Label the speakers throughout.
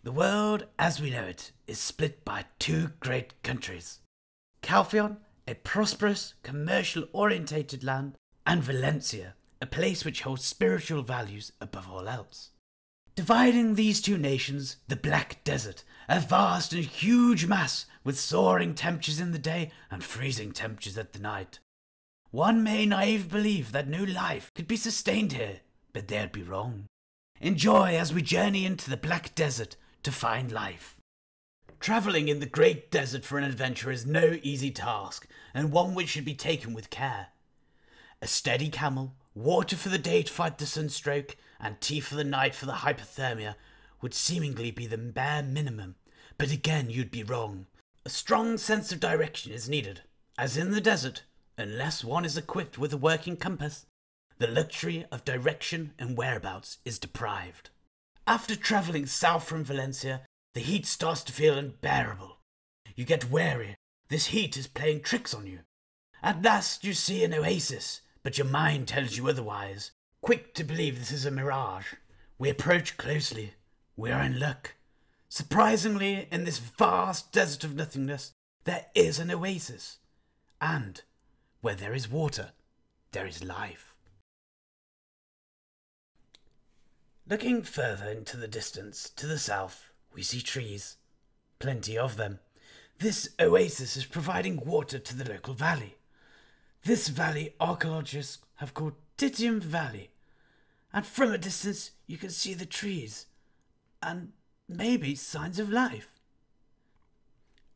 Speaker 1: The world, as we know it, is split by two great countries. Calphion, a prosperous, commercial-orientated land, and Valencia, a place which holds spiritual values above all else. Dividing these two nations, the Black Desert, a vast and huge mass with soaring temperatures in the day and freezing temperatures at the night. One may naively believe that no life could be sustained here, but they'd be wrong. Enjoy as we journey into the Black Desert to find life. Travelling in the Great Desert for an adventure is no easy task, and one which should be taken with care. A steady camel, water for the day to fight the sunstroke, and tea for the night for the hypothermia would seemingly be the bare minimum, but again you'd be wrong. A strong sense of direction is needed, as in the desert, unless one is equipped with a working compass, the luxury of direction and whereabouts is deprived. After travelling south from Valencia, the heat starts to feel unbearable. You get wary. This heat is playing tricks on you. At last you see an oasis, but your mind tells you otherwise. Quick to believe this is a mirage. We approach closely. We are in luck. Surprisingly, in this vast desert of nothingness, there is an oasis. And where there is water, there is life. Looking further into the distance, to the south, we see trees. Plenty of them. This oasis is providing water to the local valley. This valley archaeologists have called Titium Valley. And from a distance you can see the trees. And maybe signs of life.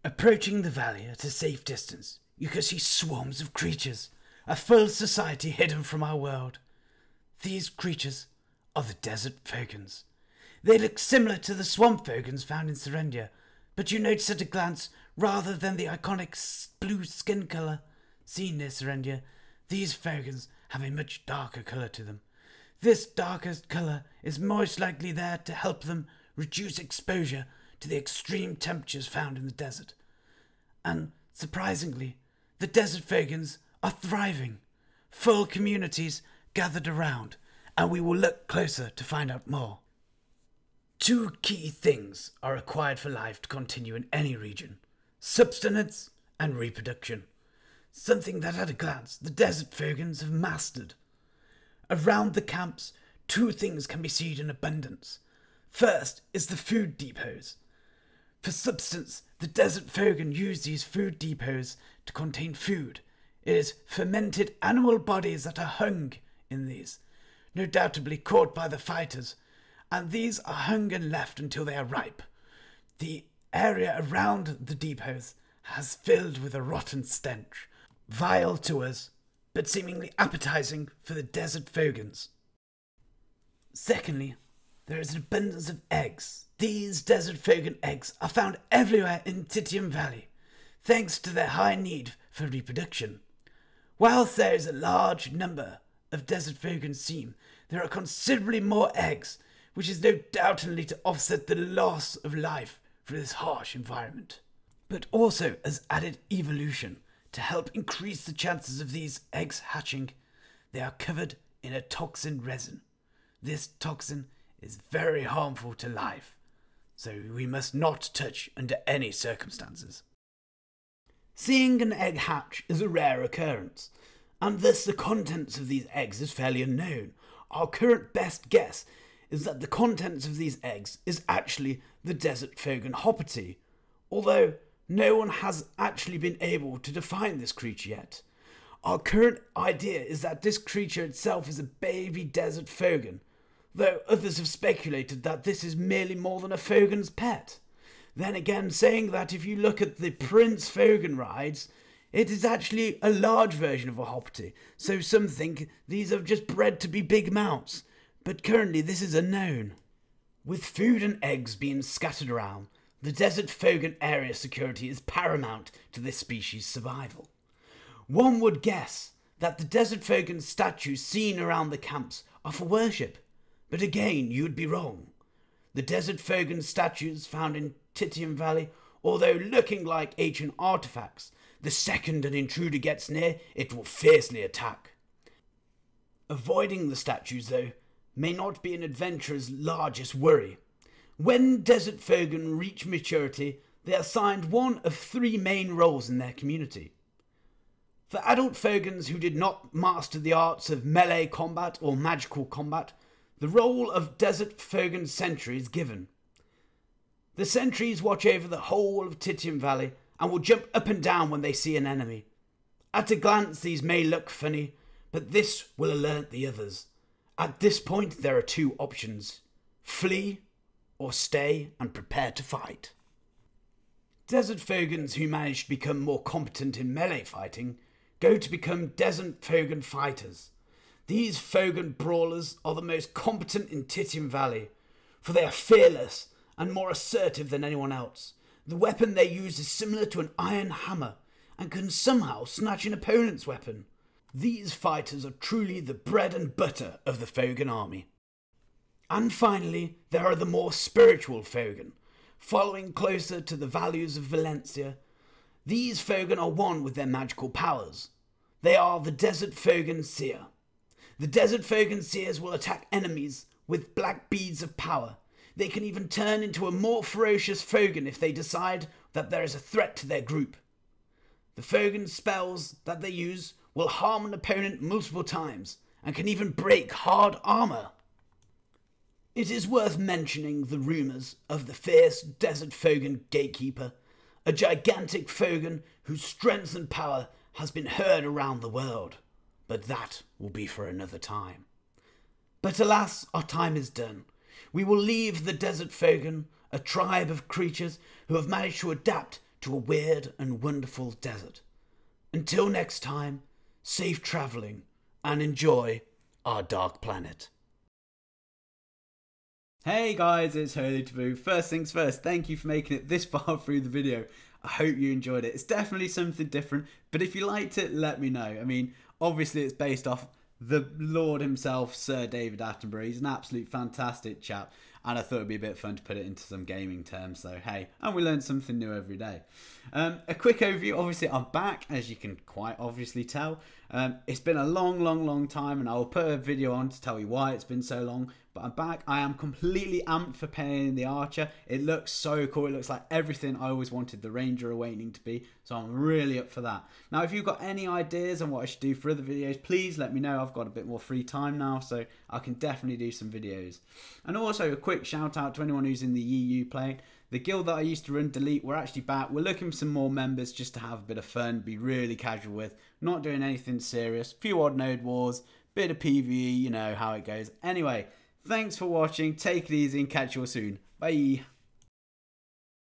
Speaker 1: Approaching the valley at a safe distance, you can see swarms of creatures. A full society hidden from our world. These creatures are the Desert Fogans. They look similar to the Swamp Fogans found in Serendia, but you notice at a glance, rather than the iconic blue skin colour seen near Serendia, these Fogans have a much darker colour to them. This darker colour is most likely there to help them reduce exposure to the extreme temperatures found in the desert. And, surprisingly, the Desert Fogans are thriving. Full communities gathered around, and we will look closer to find out more. Two key things are required for life to continue in any region: subsistence and reproduction. Something that at a glance the Desert Fogans have mastered. Around the camps, two things can be seen in abundance. First is the food depots. For subsistence, the Desert Fogan use these food depots to contain food. It is fermented animal bodies that are hung in these, no doubtably caught by the fighters, and these are hung and left until they are ripe. The area around the depots has filled with a rotten stench, vile to us, but seemingly appetizing for the Desert Fogans. Secondly, there is an abundance of eggs. These Desert Fogan eggs are found everywhere in Titium Valley, thanks to their high need for reproduction. Whilst there is a large number of Desert Fogans seen, there are considerably more eggs, which is no doubtedly to offset the loss of life for this harsh environment, but also as added evolution to help increase the chances of these eggs hatching. They are covered in a toxin resin. This toxin is very harmful to life, so we must not touch under any circumstances. Seeing an egg hatch is a rare occurrence, and thus the contents of these eggs is fairly unknown. Our current best guess is that the contents of these eggs is actually the Desert Fogan hoppity, although no one has actually been able to define this creature yet. Our current idea is that this creature itself is a baby Desert Fogan, though others have speculated that this is merely more than a Fogan's pet. Then again, saying that if you look at the Prince Fogan rides, it is actually a large version of a hoppity, so some think these are just bred to be big mounts, but currently this is unknown. With food and eggs being scattered around, the Desert Fogan area security is paramount to this species' survival. One would guess that the Desert Fogan statues seen around the camps are for worship, but again you'd be wrong. The Desert Fogan statues found in Titium Valley, although looking like ancient artifacts, the second an intruder gets near, it will fiercely attack. Avoiding the statues, though, may not be an adventurer's largest worry. When Desert Fogan reach maturity, they are assigned one of 3 main roles in their community. For adult Fogans who did not master the arts of melee combat or magical combat, the role of Desert Fogan Sentry is given. The sentries watch over the whole of Titian Valley and will jump up and down when they see an enemy. At a glance, these may look funny, but this will alert the others. At this point, there are 2 options: flee or stay and prepare to fight. Desert Fogans who manage to become more competent in melee fighting go to become Desert Fogan Fighters. These Fogan brawlers are the most competent in Titian Valley, for they are fearless and more assertive than anyone else. The weapon they use is similar to an iron hammer and can somehow snatch an opponent's weapon. These fighters are truly the bread and butter of the Fogan army. And finally, there are the more spiritual Fogan, following closer to the values of Valencia. These Fogan are one with their magical powers. They are the Desert Fogan Seer. The Desert Fogan Seers will attack enemies with black beads of power. They can even turn into a more ferocious Fogan if they decide that there is a threat to their group. The Fogan spells that they use will harm an opponent multiple times and can even break hard armor. It is worth mentioning the rumours of the fierce Desert Fogan Gatekeeper, a gigantic Fogan whose strength and power has been heard around the world, but that will be for another time. But alas, our time is done. We will leave the Desert Fogan, a tribe of creatures who have managed to adapt to a weird and wonderful desert. Until next time, safe travelling and enjoy our dark planet.
Speaker 2: Hey guys, it's Taboo. First things first, thank you for making it this far through the video. I hope you enjoyed it. It's definitely something different, but if you liked it, let me know. I mean, obviously it's based off the Lord himself, Sir David Attenborough. He's an absolute fantastic chap, and I thought it'd be a bit fun to put it into some gaming terms. So hey, and we learn something new every day. A quick overview. Obviously I'm back, as you can quite obviously tell. It's been a long time, and I will put a video on to tell you why it's been so long, but I'm back. I am completely amped for playing the Archer. It looks so cool. It looks like everything I always wanted the Ranger Awakening to be, so I'm really up for that. Now if you've got any ideas on what I should do for other videos, please let me know. I've got a bit more free time now, so I can definitely do some videos. And also a quick shout out to anyone who's in the EU playing. The guild that I used to run, Delete, we're actually back. We're looking for some more members just to have a bit of fun, be really casual with, not doing anything serious. Few odd node wars, bit of PvE, you know how it goes. Anyway, thanks for watching, take it easy and catch you all soon. Bye.